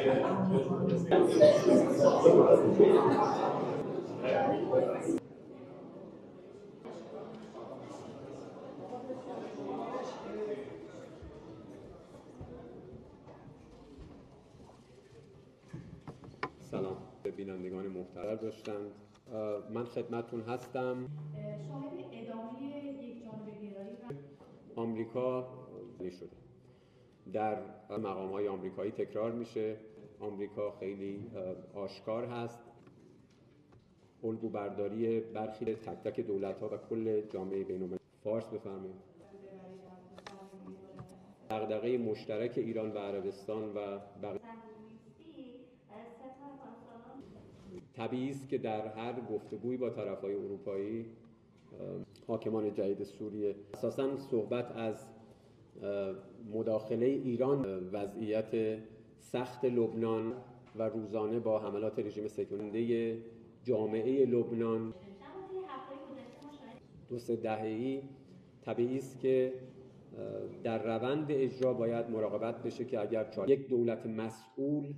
سلام به بینندگان محترم داشتند. من خدمتتون هستم. شاهد ادامه یک جانبه گرایی آمریکا شده در مقام‌های آمریکایی تکرار میشه. آمریکا خیلی آشکار هست. الگو برداری برخی تک تک دولت‌ها و کل جامعه بین‌المللی. فارس بفرمایید. دغدغه مشترک ایران و عربستان و بقیه طبیعی است که در هر گفتگویی با طرف‌های اروپایی، حاکمان جدید سوریه، اساساً صحبت از مداخله ایران، وضعیت سخت لبنان و روزانه با حملات رژیم سکونده جامعه لبنان 2-3 دهه‌ای، طبیعی است که در روند اجرا باید مراقبت بشه که اگر یک دولت مسئول